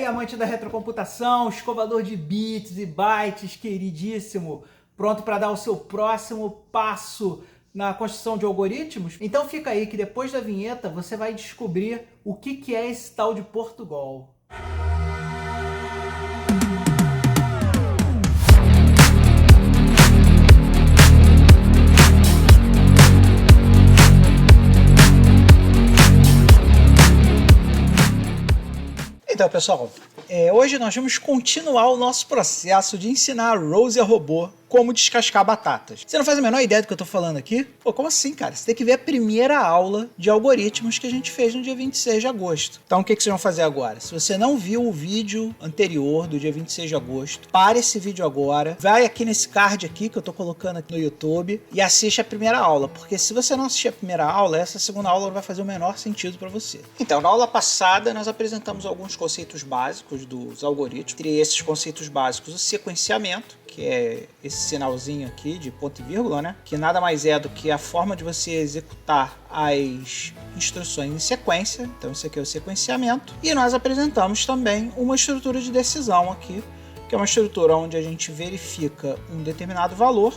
aí, amante da retrocomputação, escovador de bits e bytes, queridíssimo, pronto para dar o seu próximo passo na construção de algoritmos? Então fica aí que depois da vinheta você vai descobrir o que é esse tal de Portugal. Então, pessoal, hoje nós vamos continuar o nosso processo de ensinar a Rose a robô como descascar batatas. Você não faz a menor ideia do que eu tô falando aqui? Pô, como assim, cara? Você tem que ver a primeira aula de algoritmos que a gente fez no dia 26 de agosto. Então, o que vocês vão fazer agora? Se você não viu o vídeo anterior do dia 26 de agosto, pare esse vídeo agora, vai aqui nesse card aqui que eu tô colocando aqui no YouTube e assiste a primeira aula, porque se você não assistir a primeira aula, essa segunda aula não vai fazer o menor sentido para você. Então, na aula passada, nós apresentamos alguns conceitos básicos dos algoritmos. Entre esses conceitos básicos, o sequenciamento, que é esse sinalzinho aqui de ponto e vírgula, né? Que nada mais é do que a forma de você executar as instruções em sequência. Então isso aqui é o sequenciamento. E nós apresentamos também uma estrutura de decisão aqui, que é uma estrutura onde a gente verifica um determinado valor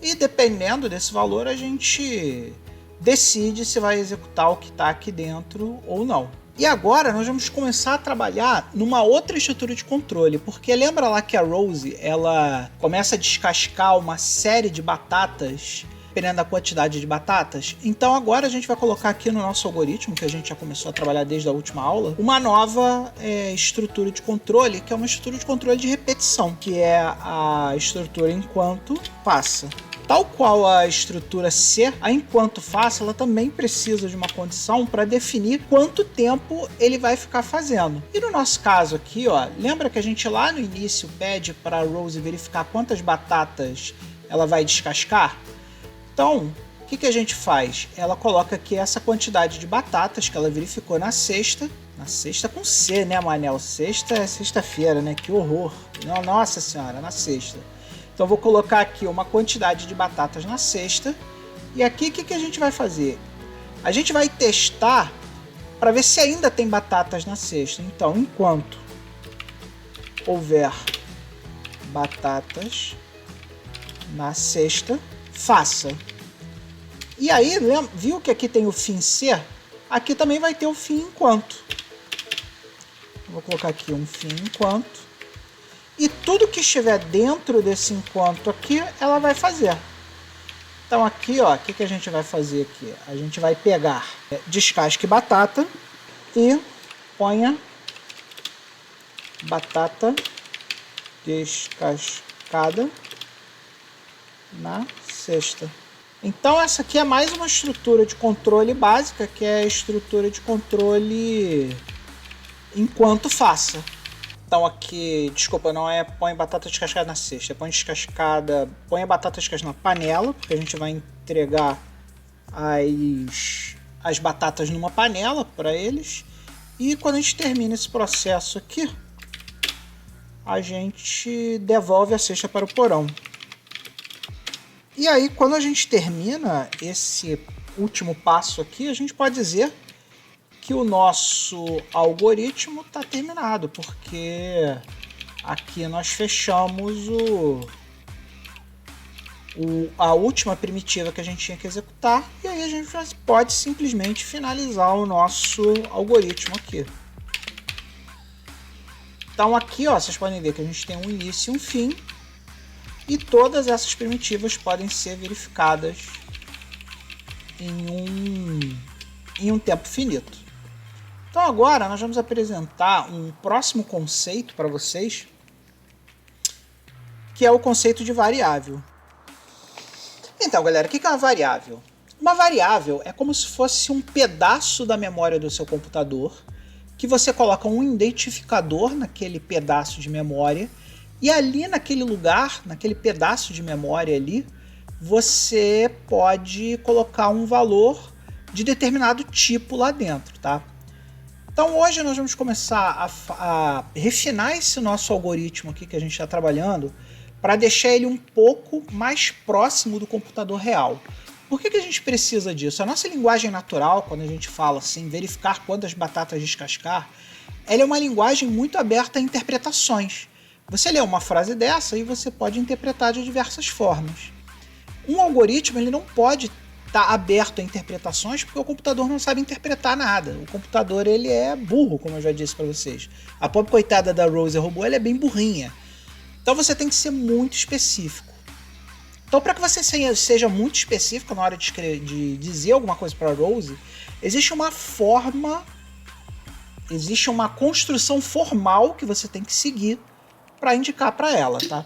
e dependendo desse valor a gente decide se vai executar o que está aqui dentro ou não. E agora nós vamos começar a trabalhar numa outra estrutura de controle, porque lembra lá que a Rose ela começa a descascar uma série de batatas, dependendo da quantidade de batatas? Então agora a gente vai colocar aqui no nosso algoritmo, que a gente já começou a trabalhar desde a última aula, uma nova estrutura de controle, que é uma estrutura de controle de repetição, que é a estrutura enquanto passa. Tal qual a estrutura C, a enquanto faça, ela também precisa de uma condição para definir quanto tempo ele vai ficar fazendo. E no nosso caso aqui, ó, lembra que a gente lá no início pede para a Rose verificar quantas batatas ela vai descascar? Então, o que a gente faz? Ela coloca aqui essa quantidade de batatas que ela verificou na sexta com C, né, Manel? Sexta é sexta-feira, né? Que horror! Nossa senhora, na sexta. Então eu vou colocar aqui uma quantidade de batatas na cesta. E aqui o que a gente vai fazer? A gente vai testar para ver se ainda tem batatas na cesta. Então, enquanto houver batatas na cesta, faça. E aí, viu que aqui tem o fim C? Aqui também vai ter o fim enquanto. Vou colocar aqui um fim enquanto. E tudo que estiver dentro desse enquanto aqui, ela vai fazer. Então aqui, ó, o que a gente vai fazer aqui? A gente vai pegar descasque batata e ponha batata descascada na cesta. Então essa aqui é mais uma estrutura de controle básica, que é a estrutura de controle enquanto faça. Então aqui, desculpa, não é põe batata descascada na cesta, põe a batata descascada na panela, porque a gente vai entregar as batatas numa panela para eles. E quando a gente termina esse processo aqui, a gente devolve a cesta para o porão. E aí, quando a gente termina esse último passo aqui, a gente pode dizer que o nosso algoritmo está terminado, porque aqui nós fechamos a última primitiva que a gente tinha que executar, e aí a gente já pode simplesmente finalizar o nosso algoritmo aqui. Então aqui, ó, vocês podem ver que a gente tem um início e um fim, e todas essas primitivas podem ser verificadas em um tempo finito. Então agora nós vamos apresentar um próximo conceito para vocês, que é o conceito de variável. Então, galera, o que é uma variável? Uma variável é como se fosse um pedaço da memória do seu computador, que você coloca um identificador naquele pedaço de memória, e ali naquele lugar, naquele pedaço de memória ali, você pode colocar um valor de determinado tipo lá dentro, tá? Então hoje nós vamos começar a refinar esse nosso algoritmo aqui que a gente está trabalhando para deixar ele um pouco mais próximo do computador real. Por que a gente precisa disso? A nossa linguagem natural, quando a gente fala assim, verificar quantas batatas descascar, ela é uma linguagem muito aberta a interpretações. Você lê uma frase dessa e você pode interpretar de diversas formas. Um algoritmo ele não pode estar aberto a interpretações porque o computador não sabe interpretar nada. O computador ele é burro, como eu já disse para vocês. A pobre coitada da Rose robô ela é bem burrinha. Então você tem que ser muito específico. Então, para que você seja muito específico na hora de dizer alguma coisa para a Rose, existe uma forma, existe uma construção formal que você tem que seguir para indicar para ela, tá?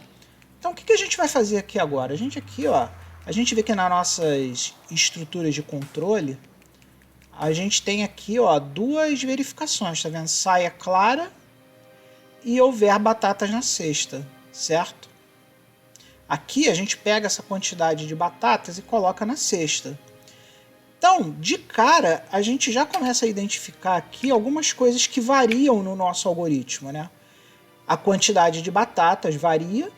Então, o que a gente vai fazer aqui agora? A gente aqui, ó, a gente vê que nas nossas estruturas de controle, a gente tem aqui, ó, duas verificações, tá vendo? Saia clara e houver batatas na cesta, certo? Aqui a gente pega essa quantidade de batatas e coloca na cesta. Então, de cara, a gente já começa a identificar aqui algumas coisas que variam no nosso algoritmo, né? A quantidade de batatas varia,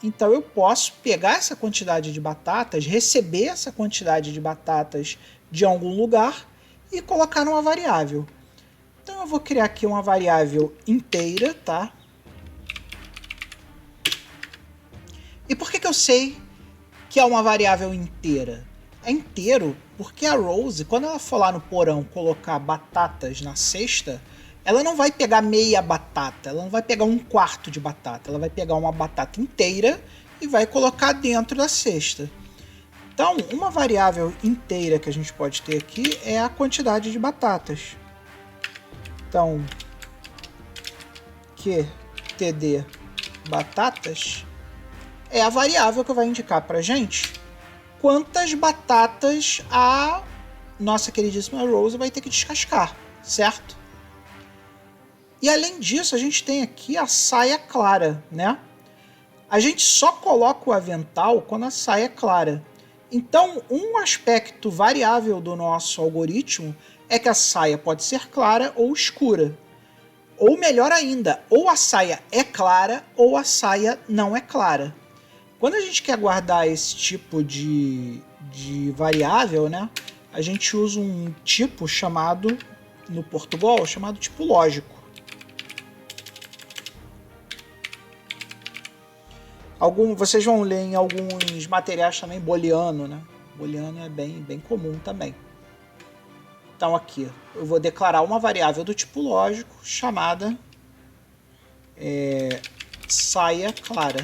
então eu posso pegar essa quantidade de batatas, receber essa quantidade de batatas de algum lugar e colocar numa variável. Então eu vou criar aqui uma variável inteira, tá? E por que eu sei que é uma variável inteira? É inteiro porque a Rose, quando ela for lá no porão colocar batatas na cesta, ela não vai pegar meia batata, ela não vai pegar um quarto de batata, ela vai pegar uma batata inteira e vai colocar dentro da cesta. Então, uma variável inteira que a gente pode ter aqui é a quantidade de batatas. Então, QTD batatas é a variável que vai indicar para a gente quantas batatas a nossa queridíssima Rose vai ter que descascar, certo? E além disso, a gente tem aqui a saia clara, né? A gente só coloca o avental quando a saia é clara. Então, um aspecto variável do nosso algoritmo é que a saia pode ser clara ou escura. Ou melhor ainda, ou a saia é clara ou a saia não é clara. Quando a gente quer guardar esse tipo de variável, né, a gente usa um tipo chamado, no Portugal, chamado tipo lógico. Vocês vão ler em alguns materiais também booleano, né? Booleano é bem comum também. Então aqui, eu vou declarar uma variável do tipo lógico chamada saia clara.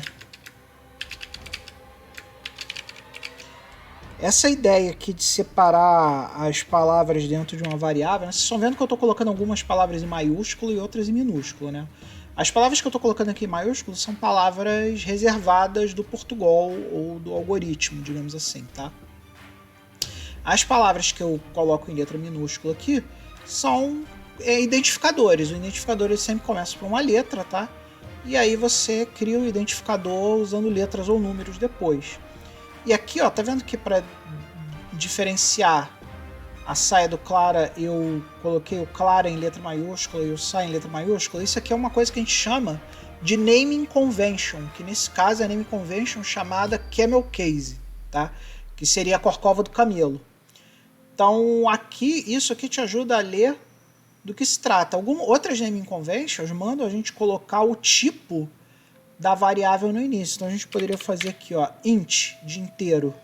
Essa ideia aqui de separar as palavras dentro de uma variável, né? Vocês estão vendo que eu estou colocando algumas palavras em maiúsculo e outras em minúsculo, né? As palavras que eu estou colocando aqui em maiúsculo são palavras reservadas do Portugal ou do algoritmo, digamos assim, tá? As palavras que eu coloco em letra minúscula aqui são identificadores. O identificador ele sempre começa por uma letra, tá? E aí você cria o identificador usando letras ou números depois. E aqui, ó, tá vendo que para diferenciar a saia do clara eu coloquei o clara em letra maiúscula e o saia em letra maiúscula? Isso aqui é uma coisa que a gente chama de naming convention, que nesse caso é a naming convention chamada camel case, tá? Que seria a corcova do camelo. Então aqui, isso aqui te ajuda a ler do que se trata. Outras naming conventions mandam a gente colocar o tipo da variável no início. Então a gente poderia fazer aqui, ó, int de inteiro,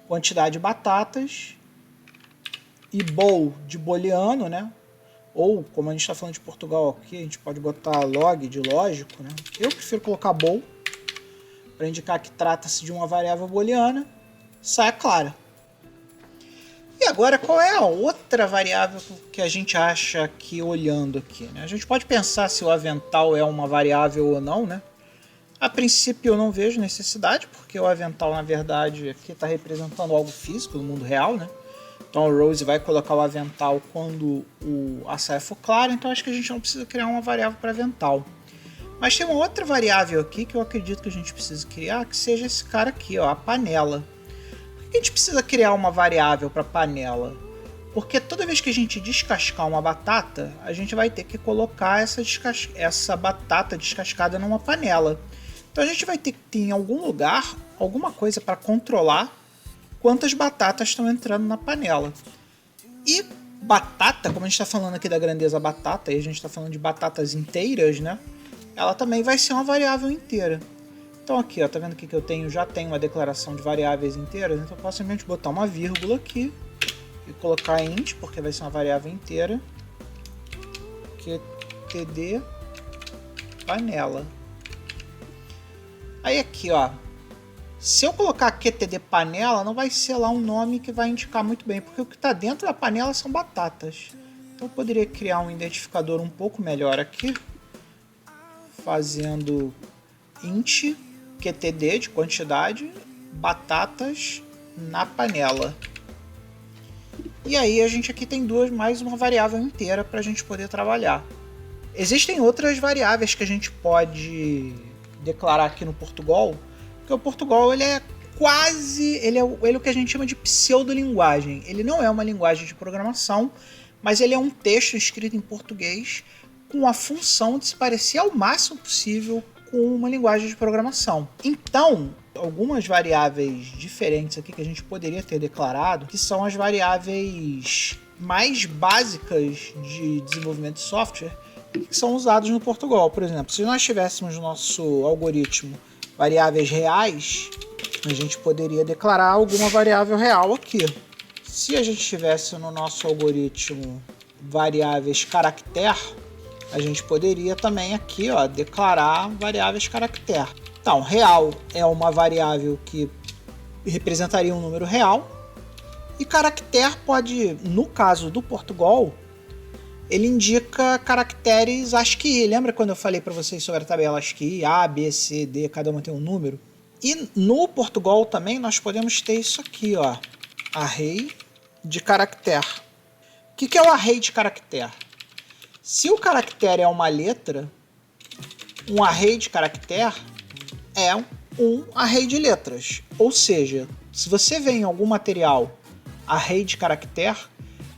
quantidade de batatas, e bool de booleano, né? Ou, como a gente está falando de Portugal aqui, a gente pode botar log de lógico, né? Eu prefiro colocar bool para indicar que trata-se de uma variável booleana, saia clara. E agora, qual é a outra variável que a gente acha aqui olhando aqui, né? A gente pode pensar se o avental é uma variável ou não, né? A princípio eu não vejo necessidade, porque o avental, na verdade, aqui está representando algo físico no mundo real, né? Então a Rose vai colocar o avental quando a saia for clara, então acho que a gente não precisa criar uma variável para avental. Mas tem uma outra variável aqui que eu acredito que a gente precisa criar, que seja esse cara aqui, ó, a panela. Por que a gente precisa criar uma variável para panela? Porque toda vez que a gente descascar uma batata, a gente vai ter que colocar essa batata descascada numa panela. Então a gente vai ter que ter em algum lugar alguma coisa para controlar quantas batatas estão entrando na panela. E batata, como a gente está falando aqui da grandeza batata, e a gente está falando de batatas inteiras, né? Ela também vai ser uma variável inteira. Então aqui, ó, tá vendo que eu tenho? Já tenho uma declaração de variáveis inteiras, então eu posso simplesmente botar uma vírgula aqui e colocar int, porque vai ser uma variável inteira, qtd panela. Aí aqui, ó, se eu colocar qtd panela, não vai ser lá um nome que vai indicar muito bem, porque o que está dentro da panela são batatas. Então eu poderia criar um identificador um pouco melhor aqui, fazendo int qtd de quantidade, batatas na panela. E aí a gente aqui tem mais uma variável inteira para a gente poder trabalhar. Existem outras variáveis que a gente pode declarar aqui no Portugal, porque o Portugal ele é o que a gente chama de pseudolinguagem. Ele não é uma linguagem de programação, mas ele é um texto escrito em português com a função de se parecer ao máximo possível com uma linguagem de programação. Então, algumas variáveis diferentes aqui que a gente poderia ter declarado, que são as variáveis mais básicas de desenvolvimento de software, que são usados no Portugal. Por exemplo, se nós tivéssemos no nosso algoritmo variáveis reais, a gente poderia declarar alguma variável real aqui. Se a gente tivesse no nosso algoritmo variáveis caractere, a gente poderia também aqui, ó, declarar variáveis caractere. Então, real é uma variável que representaria um número real, e caractere pode, no caso do Portugal, ele indica caracteres ASCII. Lembra quando eu falei para vocês sobre a tabela ASCII? A, B, C, D, cada uma tem um número. E no Portugal também nós podemos ter isso aqui, ó, array de caractere. O que é o array de caractere? Se o caractere é uma letra, um array de caractere é um array de letras. Ou seja, se você vê em algum material array de caractere,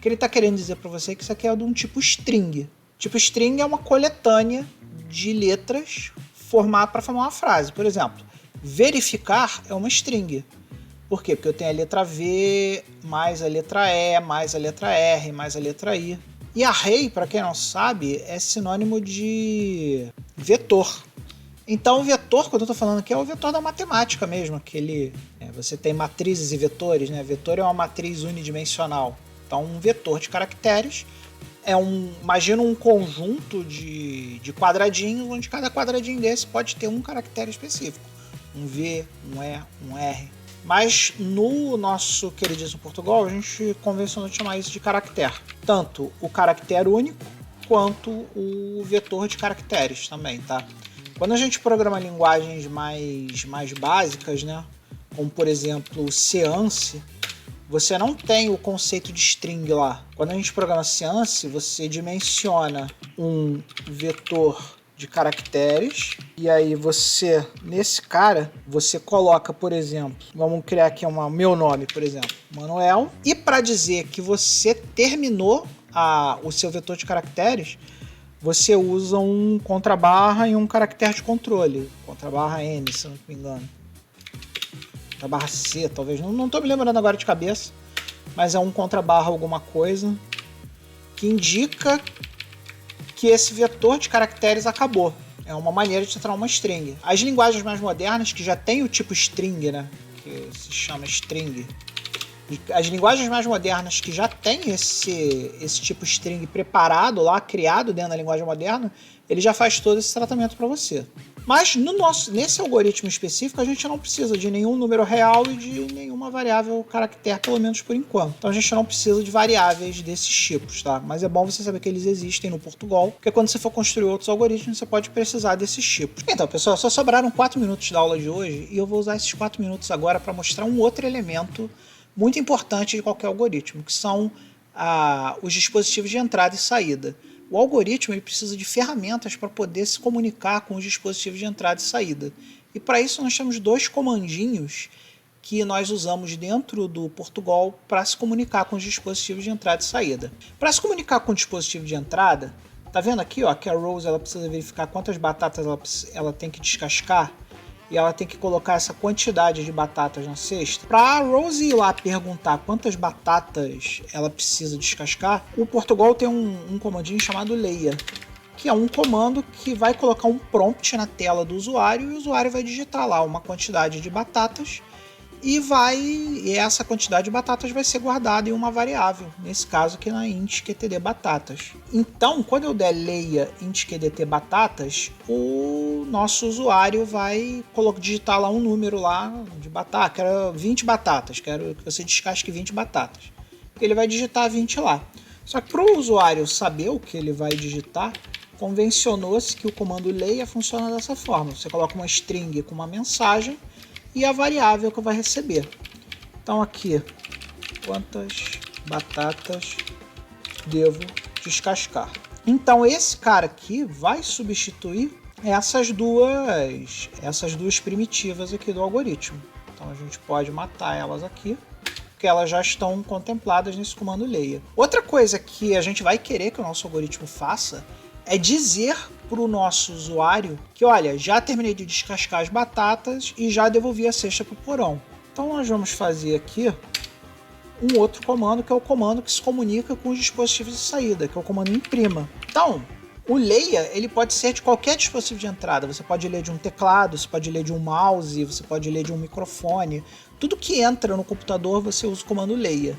que ele está querendo dizer para você que isso aqui é de um tipo string. Tipo string é uma coletânea de letras para formar uma frase. Por exemplo, verificar é uma string. Por quê? Porque eu tenho a letra V, mais a letra E, mais a letra R, mais a letra I. E array, para quem não sabe, é sinônimo de vetor. Então o vetor que eu estou falando aqui é o vetor da matemática mesmo. Você tem matrizes e vetores, né? Vetor é uma matriz unidimensional. Então, um vetor de caracteres imagina um conjunto de quadradinhos, onde cada quadradinho desse pode ter um caractere específico. Um V, um E, um R. Mas no nosso queridíssimo Portugal, a gente convencionou de chamar isso de caractere. Tanto o caractere único, quanto o vetor de caracteres também, tá? Quando a gente programa linguagens mais básicas, né? Como, por exemplo, o Seance, você não tem o conceito de string lá. Quando a gente programa Seance, você dimensiona um vetor de caracteres e aí você, nesse cara, você coloca, por exemplo, vamos criar aqui meu nome, por exemplo, Manuel, e para dizer que você terminou o seu vetor de caracteres, você usa um contrabarra e um caractere de controle, contrabarra N, se não me engano. Barra C, talvez, não estou me lembrando agora de cabeça, mas é um contrabarra alguma coisa que indica que esse vetor de caracteres acabou. É uma maneira de tratar uma string. As linguagens mais modernas que já tem o tipo string, né, que se chama string, e as linguagens mais modernas que já tem esse tipo string preparado lá, criado dentro da linguagem moderna, ele já faz todo esse tratamento para você. Mas nesse algoritmo específico, a gente não precisa de nenhum número real e de nenhuma variável caractere, pelo menos por enquanto. Então a gente não precisa de variáveis desses tipos, tá? Mas é bom você saber que eles existem no Portugal, porque quando você for construir outros algoritmos, você pode precisar desses tipos. Então, pessoal, só sobraram 4 minutos da aula de hoje e eu vou usar esses 4 minutos agora para mostrar um outro elemento muito importante de qualquer algoritmo, que são os dispositivos de entrada e saída. O algoritmo ele precisa de ferramentas para poder se comunicar com os dispositivos de entrada e saída. E para isso nós temos 2 comandinhos que nós usamos dentro do Portugal para se comunicar com os dispositivos de entrada e saída. Para se comunicar com o dispositivo de entrada, tá vendo aqui, ó, que a Rose ela precisa verificar quantas batatas ela tem que descascar. e ela tem que colocar essa quantidade de batatas na cesta, para a Rose ir lá perguntar quantas batatas ela precisa descascar, o Portugal tem um comandinho chamado leia, que é um comando que vai colocar um prompt na tela do usuário e o usuário vai digitar lá uma quantidade de batatas e essa quantidade de batatas vai ser guardada em uma variável, nesse caso aqui na int qtd batatas. Então, quando eu der leia int qdt batatas, o nosso usuário vai digitar lá um número lá de batata, quero 20 batatas, quero que você descasque 20 batatas. Ele vai digitar 20 lá. Só que para o usuário saber o que ele vai digitar, convencionou-se que o comando leia funciona dessa forma. Você coloca uma string com uma mensagem e a variável que vai receber. Então aqui, quantas batatas devo descascar? Então esse cara aqui vai substituir essas duas primitivas aqui do algoritmo. Então a gente pode matar elas aqui, porque elas já estão contempladas nesse comando leia. Outra coisa que a gente vai querer que o nosso algoritmo faça é dizer para o nosso usuário que, olha, já terminei de descascar as batatas e já devolvi a cesta para o porão. Então nós vamos fazer aqui um outro comando, que é o comando que se comunica com os dispositivos de saída, que é o comando imprima. Então, o leia, ele pode ser de qualquer dispositivo de entrada. Você pode ler de um teclado, você pode ler de um mouse, você pode ler de um microfone. Tudo que entra no computador, você usa o comando leia.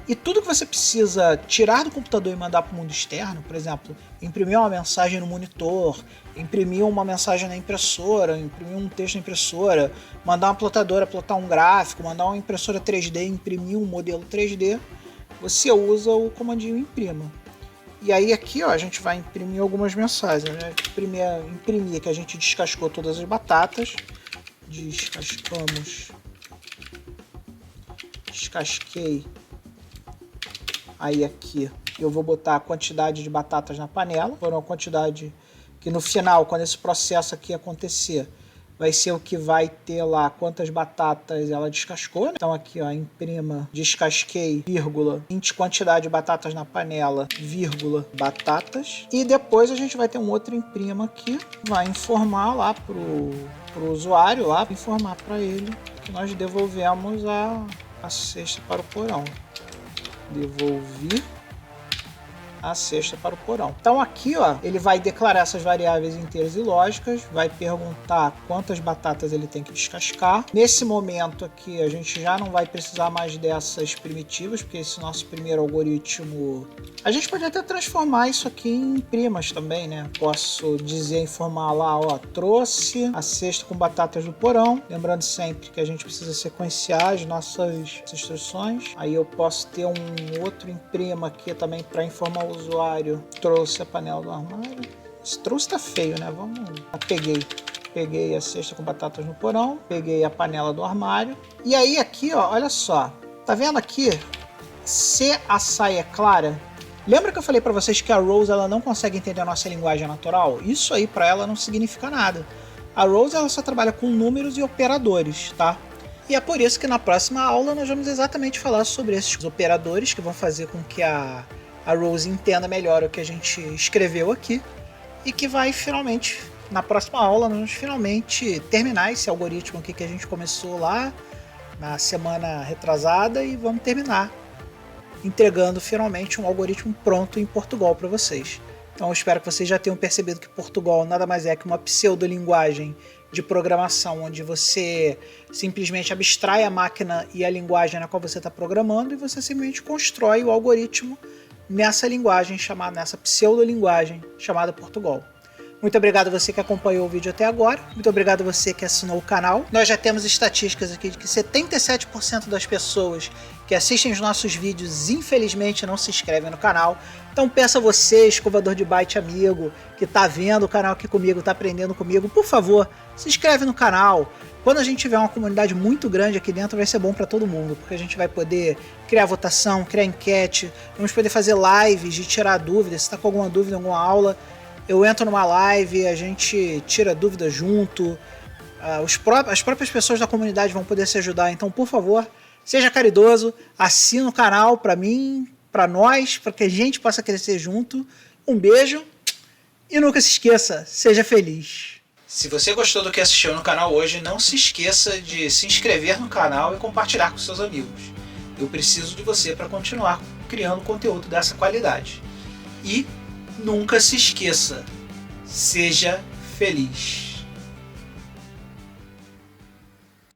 E tudo que você precisa tirar do computador e mandar para o mundo externo, por exemplo, imprimir uma mensagem no monitor, imprimir uma mensagem na impressora, imprimir um texto na impressora, mandar uma plotadora plotar um gráfico, mandar uma impressora 3D imprimir um modelo 3D, você usa o comandinho imprima. E aí aqui, ó, a gente vai imprimir algumas mensagens, né? Imprimir que a gente descascou todas as batatas, descasquei. Aí aqui eu vou botar a quantidade de batatas na panela, foram a quantidade que no final, quando esse processo aqui acontecer, vai ser o que vai ter lá quantas batatas ela descascou, né? Então aqui, ó, imprima, descasquei, vírgula, int quantidade de batatas na panela, vírgula, batatas. E depois a gente vai ter um outro imprima aqui, vai informar lá pro usuário, lá, informar para ele que nós devolvemos a cesta para o porão. Devolvi a cesta para o porão. Então aqui, ó, ele vai declarar essas variáveis inteiras e lógicas, vai perguntar quantas batatas ele tem que descascar. Nesse momento aqui a gente já não vai precisar mais dessas primitivas, porque esse nosso primeiro algoritmo, a gente pode até transformar isso aqui em primas também, né? Posso dizer, informar lá, ó, trouxe a cesta com batatas do porão, lembrando sempre que a gente precisa sequenciar as nossas instruções. Aí eu posso ter um outro imprima aqui também para informar o usuário, trouxe a panela do armário. Esse trouxe tá feio, né? Peguei a cesta com batatas no porão, peguei a panela do armário. E aí aqui, ó, olha só, tá vendo aqui? Se a saia é clara, lembra que eu falei para vocês que a Rose ela não consegue entender a nossa linguagem natural? Isso aí para ela não significa nada. A Rose ela só trabalha com números e operadores, tá? E é por isso que na próxima aula nós vamos exatamente falar sobre esses operadores que vão fazer com que a Rose entenda melhor o que a gente escreveu aqui e que vai finalmente, na próxima aula, nós vamos finalmente terminar esse algoritmo aqui que a gente começou lá na semana retrasada e vamos terminar entregando finalmente um algoritmo pronto em Portugal para vocês. Então eu espero que vocês já tenham percebido que Portugal nada mais é que uma pseudolinguagem de programação, onde você simplesmente abstrai a máquina e a linguagem na qual você está programando e você simplesmente constrói o algoritmo nessa linguagem chamada, nessa pseudolinguagem chamada Portugal. Muito obrigado a você que acompanhou o vídeo até agora. Muito obrigado a você que assinou o canal. Nós já temos estatísticas aqui de que 77% das pessoas que assistem os nossos vídeos, infelizmente, não se inscrevem no canal. Então peço a você, escovador de byte amigo, que está vendo o canal aqui comigo, está aprendendo comigo, por favor, se inscreve no canal. Quando a gente tiver uma comunidade muito grande aqui dentro, vai ser bom para todo mundo, porque a gente vai poder criar votação, criar enquete, vamos poder fazer lives de tirar dúvidas. Se está com alguma dúvida em alguma aula, eu entro numa live, a gente tira dúvidas junto, as próprias pessoas da comunidade vão poder se ajudar. Então, por favor, seja caridoso, assina o canal para mim, para nós, para que a gente possa crescer junto. Um beijo e nunca se esqueça, seja feliz. Se você gostou do que assistiu no canal hoje, não se esqueça de se inscrever no canal e compartilhar com seus amigos. Eu preciso de você para continuar criando conteúdo dessa qualidade. E nunca se esqueça, seja feliz.